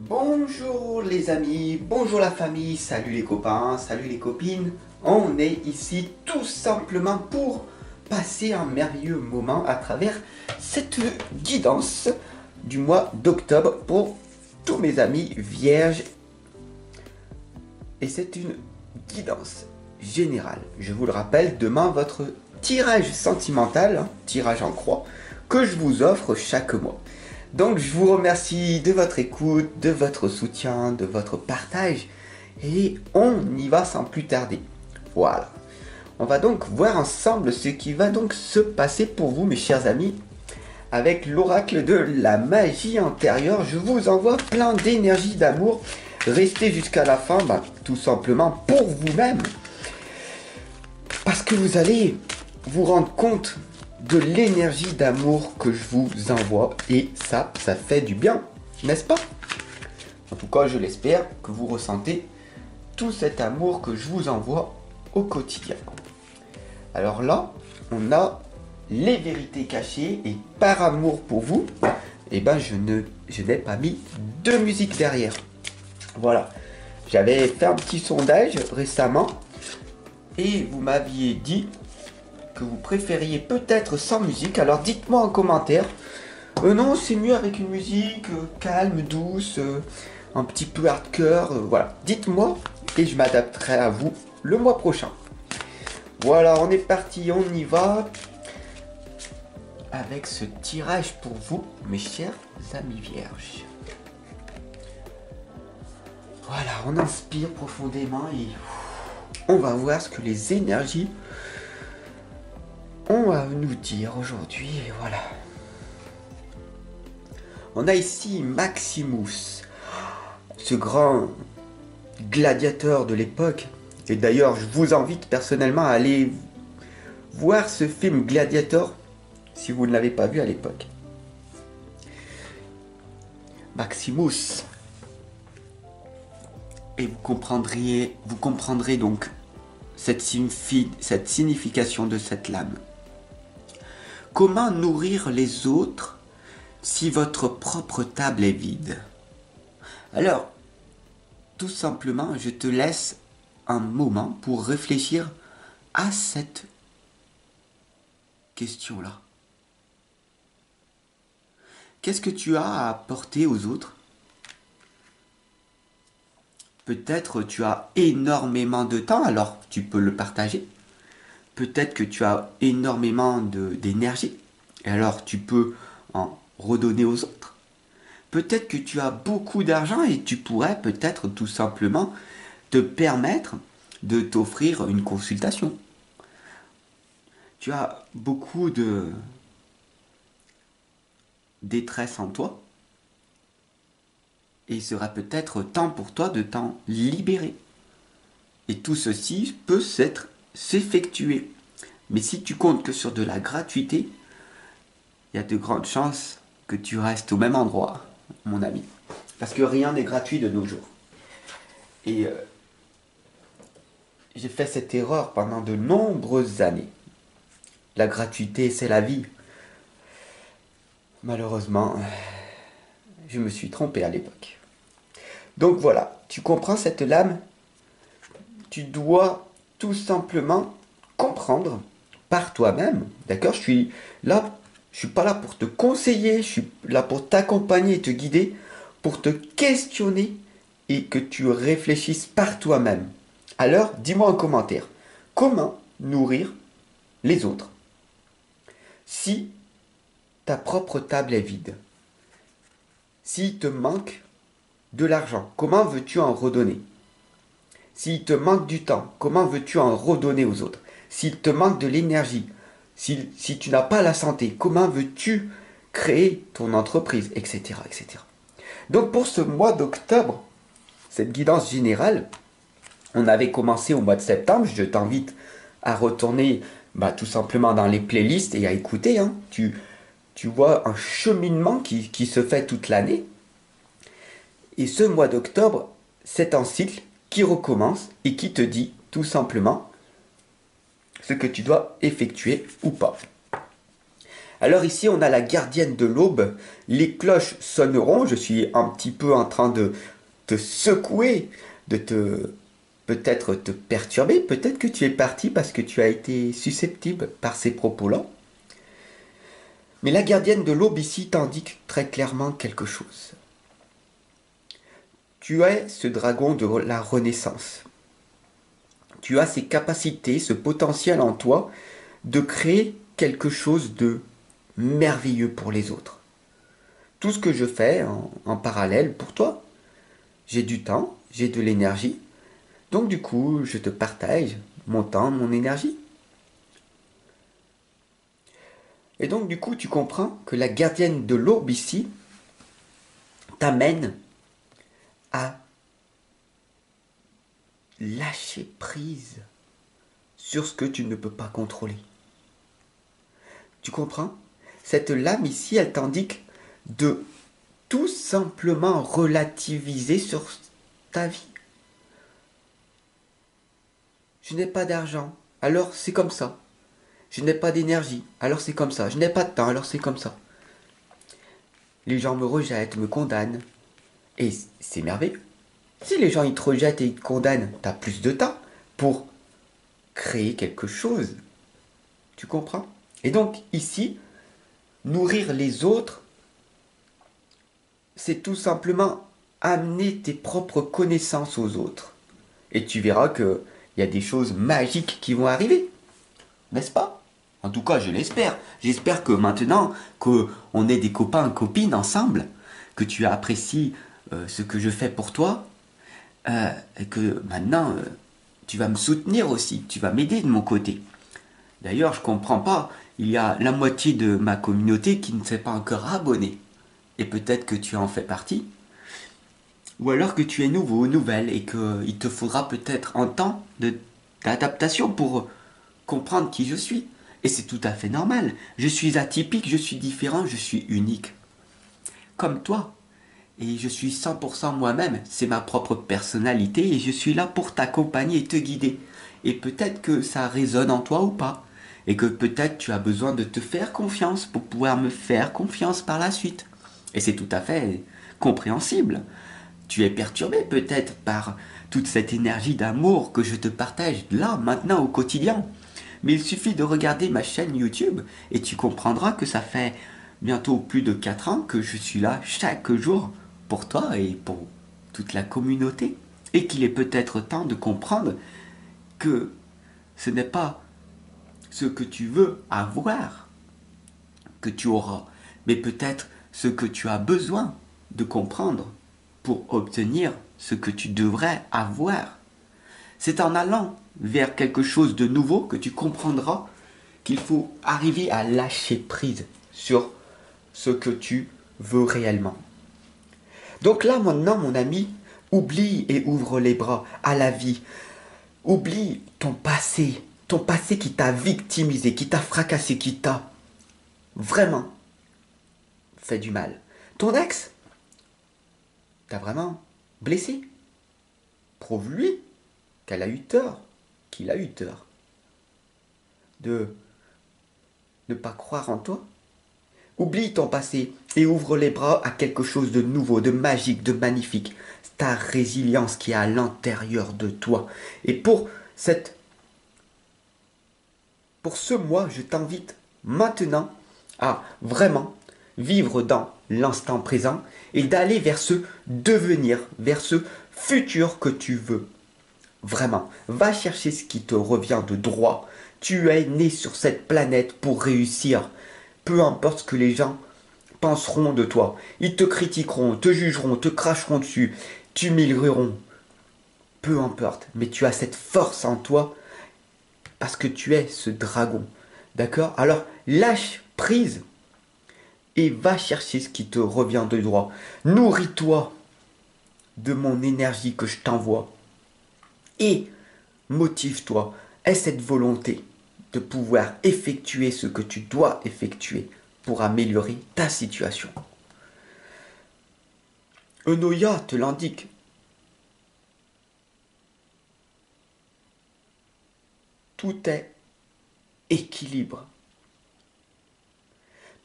Bonjour les amis, bonjour la famille, salut les copains, salut les copines. On est ici tout simplement pour passer un merveilleux moment à travers cette guidance du mois d'octobre pour tous mes amis vierges. Et c'est une guidance générale. Je vous le rappelle, demain votre tirage sentimental, tirage en croix, que je vous offre chaque mois. Donc je vous remercie de votre écoute, de votre soutien, de votre partage. Et on y va sans plus tarder. Voilà. On va donc voir ensemble ce qui va donc se passer pour vous mes chers amis. Avec l'oracle de la magie intérieure, je vous envoie plein d'énergie, d'amour. Restez jusqu'à la fin, tout simplement pour vous-même. Parce que vous allez vous rendre compte de l'énergie d'amour que je vous envoie et ça fait du bien, n'est-ce pas? En tout cas, je l'espère que vous ressentez tout cet amour que je vous envoie au quotidien. Alors là, on a les vérités cachées et par amour pour vous, je n'ai pas mis de musique derrière. Voilà, j'avais fait un petit sondage récemment et vous m'aviez dit que vous préfériez peut-être sans musique, alors dites-moi en commentaire. Non, c'est mieux avec une musique calme, douce, un petit peu hardcore, voilà. Dites-moi et je m'adapterai à vous le mois prochain. Voilà, on est parti, on y va. Avec ce tirage pour vous, mes chers amis vierges. Voilà, on inspire profondément et on va voir ce que les énergies on va nous dire aujourd'hui, et voilà. On a ici Maximus, ce grand gladiateur de l'époque. Et d'ailleurs, je vous invite personnellement à aller voir ce film Gladiator, si vous ne l'avez pas vu à l'époque. Maximus. Et vous comprendrez donc cette signification de cette lame. Comment nourrir les autres si votre propre table est vide? Alors, tout simplement, je te laisse un moment pour réfléchir à cette question-là. Qu'est-ce que tu as à apporter aux autres? Peut-être tu as énormément de temps, alors tu peux le partager. Peut-être que tu as énormément d'énergie, et alors tu peux en redonner aux autres. Peut-être que tu as beaucoup d'argent et tu pourrais peut-être tout simplement te permettre de t'offrir une consultation. Tu as beaucoup de détresse en toi et il sera peut-être temps pour toi de t'en libérer. Et tout ceci peut s'effectuer. Mais si tu comptes que sur de la gratuité, il y a de grandes chances que tu restes au même endroit, mon ami. Parce que rien n'est gratuit de nos jours. Et j'ai fait cette erreur pendant de nombreuses années. La gratuité, c'est la vie. Malheureusement, je me suis trompé à l'époque. Donc voilà, tu comprends cette lame? Tu dois tout simplement comprendre par toi-même, d'accord? Je suis pas là pour te conseiller, je suis là pour t'accompagner et te guider, pour te questionner et que tu réfléchisses par toi-même. Alors, dis-moi en commentaire, comment nourrir les autres si ta propre table est vide? S'il te manque de l'argent, comment veux-tu en redonner? S'il te manque du temps, comment veux-tu en redonner aux autres? S'il te manque de l'énergie, si tu n'as pas la santé, comment veux-tu créer ton entreprise, etc., etc. Donc pour ce mois d'octobre, cette guidance générale, on avait commencé au mois de septembre. Je t'invite à retourner tout simplement dans les playlists et à écouter. Tu vois un cheminement qui se fait toute l'année. Et ce mois d'octobre, c'est un cycle qui recommence et qui te dit tout simplement ce que tu dois effectuer ou pas. Alors ici, on a la gardienne de l'aube. Les cloches sonneront. Je suis un petit peu en train de te secouer, de te peut-être te perturber. Peut-être que tu es parti parce que tu as été susceptible par ces propos-là. Mais la gardienne de l'aube ici t'indique très clairement quelque chose. Tu es ce dragon de la Renaissance. Tu as ces capacités, ce potentiel en toi de créer quelque chose de merveilleux pour les autres. Tout ce que je fais en parallèle pour toi, j'ai du temps, j'ai de l'énergie, donc du coup, je te partage mon temps, mon énergie. Et donc du coup, tu comprends que la gardienne de l'aube ici t'amène à lâcher prise sur ce que tu ne peux pas contrôler. Tu comprends? Cette lame ici, elle t'indique de tout simplement relativiser sur ta vie. Je n'ai pas d'argent, alors c'est comme ça. Je n'ai pas d'énergie, alors c'est comme ça. Je n'ai pas de temps, alors c'est comme ça. Les gens me rejettent, me condamnent. Et c'est merveilleux. Si les gens ils te rejettent et ils te condamnent, tu as plus de temps pour créer quelque chose. Tu comprends? Et donc ici, nourrir les autres, c'est tout simplement amener tes propres connaissances aux autres. Et tu verras qu'il y a des choses magiques qui vont arriver. N'est-ce pas? En tout cas, je l'espère. J'espère que maintenant qu'on est des copains et copines ensemble, que tu apprécies ce que je fais pour toi, et que maintenant tu vas me soutenir aussi, tu vas m'aider de mon côté. D'ailleurs, je comprends pas, il y a la moitié de ma communauté qui ne s'est pas encore abonnée. Et peut-être que tu en fais partie. Ou alors que tu es nouveau, nouvelle, et qu'il te faudra peut-être un temps d'adaptation pour comprendre qui je suis. Et c'est tout à fait normal. Je suis atypique, je suis différent, je suis unique. Comme toi. Et je suis 100% moi-même. C'est ma propre personnalité et je suis là pour t'accompagner et te guider. Et peut-être que ça résonne en toi ou pas. Et que peut-être tu as besoin de te faire confiance pour pouvoir me faire confiance par la suite. Et c'est tout à fait compréhensible. Tu es perturbé peut-être par toute cette énergie d'amour que je te partage là, maintenant, au quotidien. Mais il suffit de regarder ma chaîne YouTube et tu comprendras que ça fait bientôt plus de 4 ans que je suis là chaque jour pour toi et pour toute la communauté. Et qu'il est peut-être temps de comprendre que ce n'est pas ce que tu veux avoir que tu auras, mais peut-être ce que tu as besoin de comprendre pour obtenir ce que tu devrais avoir. C'est en allant vers quelque chose de nouveau que tu comprendras qu'il faut arriver à lâcher prise sur ce que tu veux réellement. Donc là maintenant, mon ami, oublie et ouvre les bras à la vie. Oublie ton passé qui t'a victimisé, qui t'a fracassé, qui t'a vraiment fait du mal. Ton ex t'a vraiment blessé. Prouve-lui qu'elle a eu tort, qu'il a eu tort de ne pas croire en toi. Oublie ton passé et ouvre les bras à quelque chose de nouveau, de magique, de magnifique. Ta résilience qui est à l'intérieur de toi. Et pour ce mois, je t'invite maintenant à vraiment vivre dans l'instant présent et d'aller vers ce devenir, vers ce futur que tu veux. Vraiment, va chercher ce qui te revient de droit. Tu es né sur cette planète pour réussir. Peu importe ce que les gens penseront de toi. Ils te critiqueront, te jugeront, te cracheront dessus, t'humilieront. Peu importe, mais tu as cette force en toi parce que tu es ce dragon. D'accord? Alors lâche prise et va chercher ce qui te revient de droit. Nourris-toi de mon énergie que je t'envoie et motive-toi. Aie cette volonté de pouvoir effectuer ce que tu dois effectuer pour améliorer ta situation. Eunoia te l'indique. Tout est équilibre.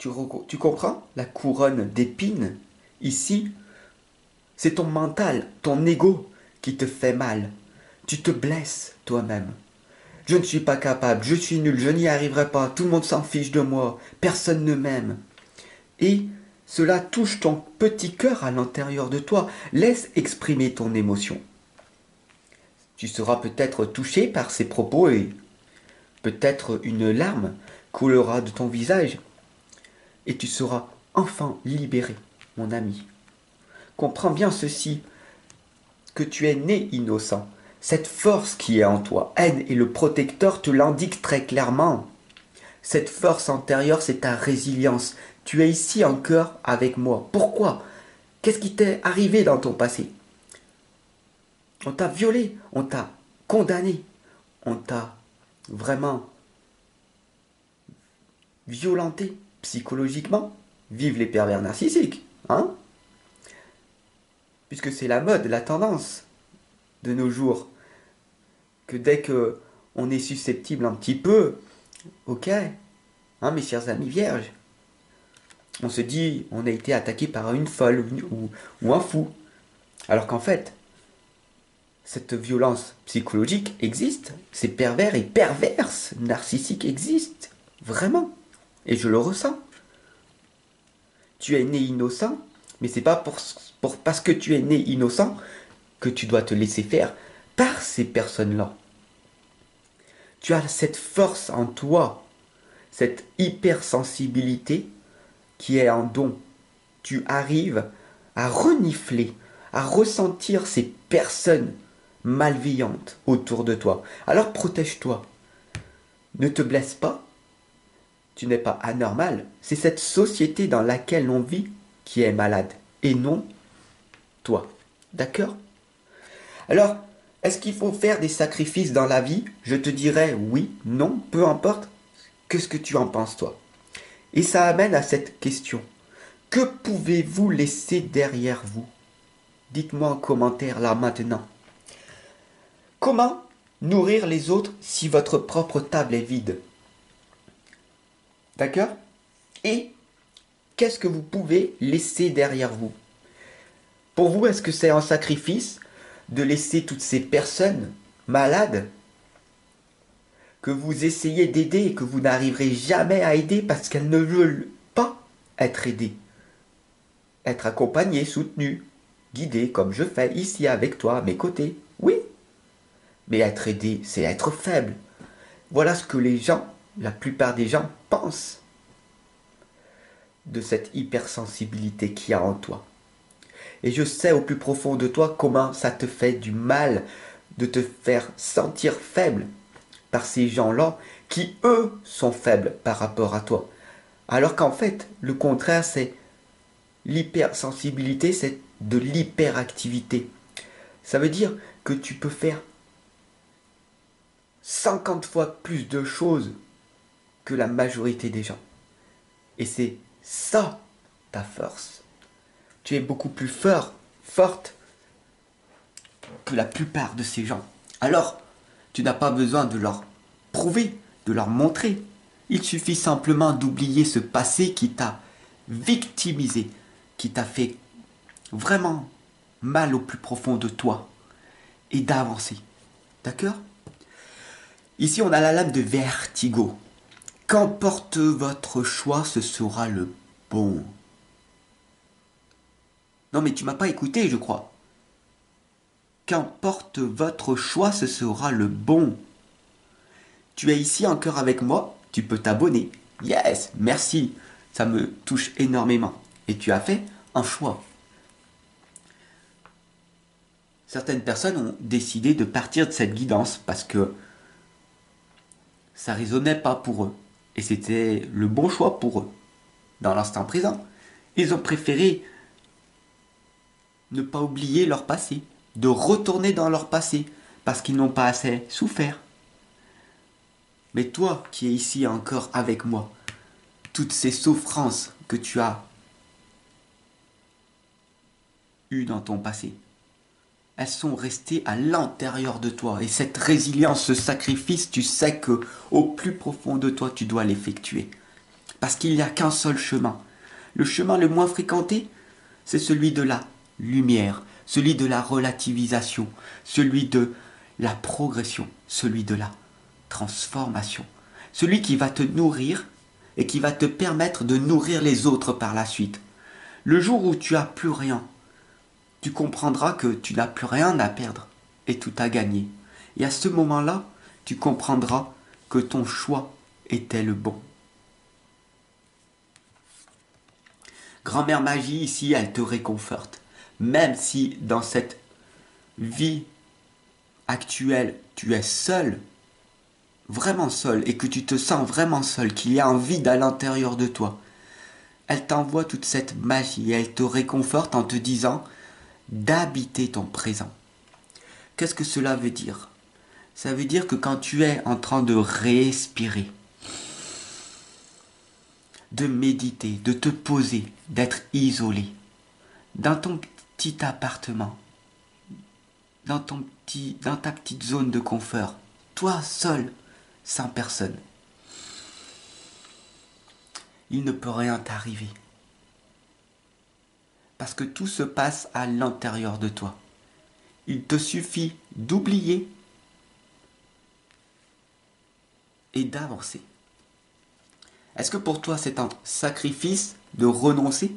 Tu comprends? La couronne d'épines, ici, c'est ton mental, ton ego qui te fait mal. Tu te blesses toi-même. Je ne suis pas capable, je suis nul, je n'y arriverai pas, tout le monde s'en fiche de moi, personne ne m'aime. Et cela touche ton petit cœur à l'intérieur de toi. Laisse exprimer ton émotion. Tu seras peut-être touché par ces propos et peut-être une larme coulera de ton visage. Et tu seras enfin libéré, mon ami. Comprends bien ceci, que tu es né innocent. Cette force qui est en toi, aide et le protecteur te l'indique très clairement. Cette force antérieure, c'est ta résilience. Tu es ici encore avec moi. Pourquoi? Qu'est-ce qui t'est arrivé dans ton passé? On t'a violé, on t'a condamné, on t'a vraiment violenté psychologiquement. Vive les pervers narcissiques, hein? Puisque c'est la mode, la tendance de nos jours. Que dès que on est susceptible un petit peu, ok, hein, mes chers amis vierges, on se dit on a été attaqué par une folle ou un fou. Alors qu'en fait, cette violence psychologique existe, ces pervers et perverses narcissiques existent, vraiment. Et je le ressens. Tu es né innocent, mais c'est pas parce que tu es né innocent que tu dois te laisser faire par ces personnes-là. Tu as cette force en toi, cette hypersensibilité qui est un don. Tu arrives à renifler, à ressentir ces personnes malveillantes autour de toi. Alors protège-toi. Ne te blesse pas. Tu n'es pas anormal. C'est cette société dans laquelle on vit qui est malade et non toi. D'accord? Alors, est-ce qu'il faut faire des sacrifices dans la vie? Je te dirais oui, non, peu importe. Qu'est-ce que tu en penses toi? Et ça amène à cette question. Que pouvez-vous laisser derrière vous? Dites-moi en commentaire là maintenant. Comment nourrir les autres si votre propre table est vide? D'accord? Et qu'est-ce que vous pouvez laisser derrière vous? Pour vous, est-ce que c'est un sacrifice de laisser toutes ces personnes malades que vous essayez d'aider et que vous n'arriverez jamais à aider parce qu'elles ne veulent pas être aidées? Être accompagnées, soutenues, guidées comme je fais ici avec toi à mes côtés. Oui, mais être aidé, c'est être faible. Voilà ce que les gens, la plupart des gens, pensent de cette hypersensibilité qu'il y a en toi. Et je sais au plus profond de toi comment ça te fait du mal de te faire sentir faible par ces gens-là qui, eux, sont faibles par rapport à toi. Alors qu'en fait, le contraire, c'est l'hypersensibilité, c'est de l'hyperactivité. Ça veut dire que tu peux faire 50 fois plus de choses que la majorité des gens. Et c'est ça ta force. Tu es beaucoup plus fort, forte que la plupart de ces gens. Alors, tu n'as pas besoin de leur prouver, de leur montrer. Il suffit simplement d'oublier ce passé qui t'a victimisé, qui t'a fait vraiment mal au plus profond de toi et d'avancer. D'accord? Ici, on a la lame de Vertigo. Qu'emporte votre choix, ce sera le bon. Non mais tu m'as pas écouté, je crois. Qu'emporte votre choix, ce sera le bon. Tu es ici encore avec moi, tu peux t'abonner. Yes, merci, ça me touche énormément. Et tu as fait un choix. Certaines personnes ont décidé de partir de cette guidance parce que ça résonnait pas pour eux. Et c'était le bon choix pour eux. Dans l'instant présent, ils ont préféré ne pas oublier leur passé, de retourner dans leur passé, parce qu'ils n'ont pas assez souffert. Mais toi qui es ici encore avec moi, toutes ces souffrances que tu as eues dans ton passé, elles sont restées à l'intérieur de toi. Et cette résilience, ce sacrifice, tu sais que au plus profond de toi, tu dois l'effectuer. Parce qu'il n'y a qu'un seul chemin. Le chemin le moins fréquenté, c'est celui de la lumière, celui de la relativisation, celui de la progression, celui de la transformation, celui qui va te nourrir et qui va te permettre de nourrir les autres par la suite. Le jour où tu n'as plus rien, tu comprendras que tu n'as plus rien à perdre et tout à gagner. Et à ce moment-là, tu comprendras que ton choix était le bon. Grand-mère Magie, ici, elle te réconforte. Même si dans cette vie actuelle, tu es seul, vraiment seul, et que tu te sens vraiment seul, qu'il y a un vide à l'intérieur de toi, elle t'envoie toute cette magie, elle te réconforte en te disant d'habiter ton présent. Qu'est-ce que cela veut dire? Ça veut dire que quand tu es en train de respirer, de méditer, de te poser, d'être isolé, dans ton petit appartement, dans ta petite zone de confort, toi seul, sans personne, il ne peut rien t'arriver. Parce que tout se passe à l'intérieur de toi. Il te suffit d'oublier et d'avancer. Est-ce que pour toi c'est un sacrifice de renoncer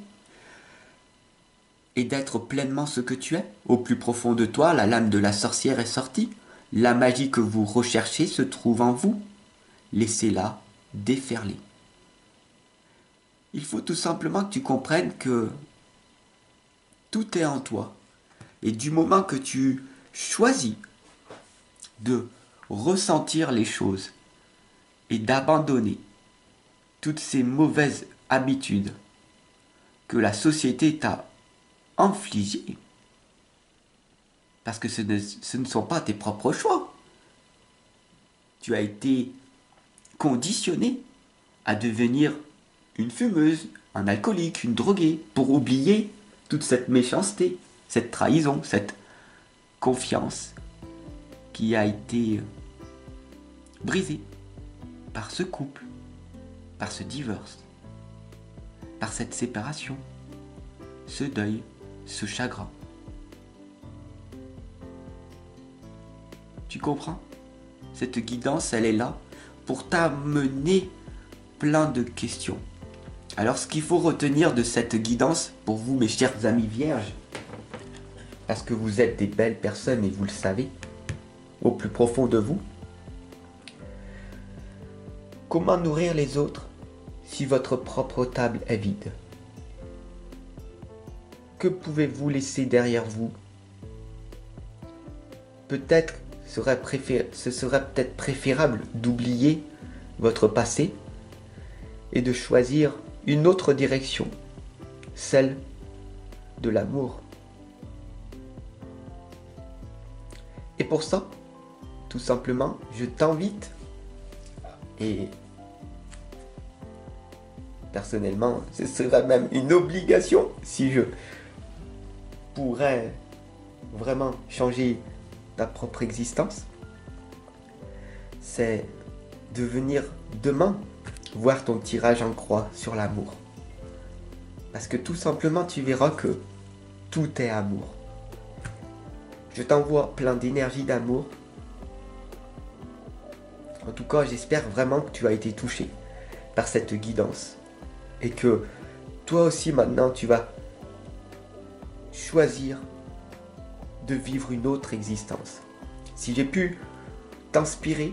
et d'être pleinement ce que tu es? Au plus profond de toi, la lame de la sorcière est sortie. La magie que vous recherchez se trouve en vous. Laissez-la déferler. Il faut tout simplement que tu comprennes que tout est en toi. Et du moment que tu choisis de ressentir les choses et d'abandonner toutes ces mauvaises habitudes que la société t'a infligées, parce que ce ne sont pas tes propres choix. Tu as été conditionné à devenir une fumeuse, un alcoolique, une droguée, pour oublier toute cette méchanceté, cette trahison, cette confiance qui a été brisée par ce couple, par ce divorce, par cette séparation, ce deuil, ce chagrin. Tu comprends? Cette guidance, elle est là pour t'amener plein de questions. Alors ce qu'il faut retenir de cette guidance, pour vous mes chers amis vierges, parce que vous êtes des belles personnes et vous le savez, au plus profond de vous, comment nourrir les autres si votre propre table est vide? Que pouvez-vous laisser derrière vous? Peut-être ce serait peut-être préférable d'oublier votre passé et de choisir une autre direction, celle de l'amour. Et pour ça, tout simplement, je t'invite, et personnellement, ce serait même une obligation si je pourrais vraiment changer ta propre existence, c'est de venir demain voir ton tirage en croix sur l'amour. Parce que tout simplement, tu verras que tout est amour. Je t'envoie plein d'énergie d'amour. En tout cas, j'espère vraiment que tu as été touché par cette guidance. Et que toi aussi maintenant, tu vas choisir de vivre une autre existence. Si j'ai pu t'inspirer,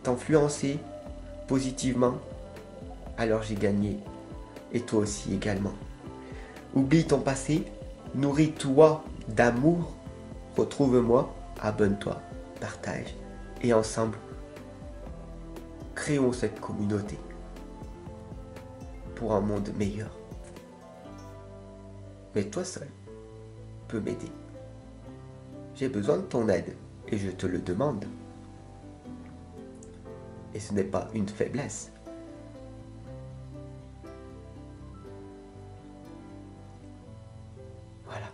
t'influencer positivement, alors j'ai gagné. Et toi aussi également. Oublie ton passé, nourris-toi d'amour, retrouve-moi, abonne-toi, partage. Et ensemble, créons cette communauté pour un monde meilleur. Mais toi seul peux m'aider. J'ai besoin de ton aide et je te le demande. Et ce n'est pas une faiblesse. Voilà.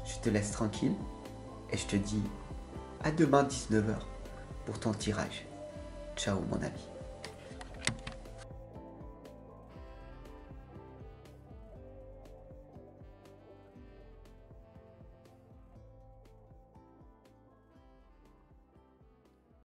Je te laisse tranquille et je te dis à demain 19h pour ton tirage. Ciao mon ami.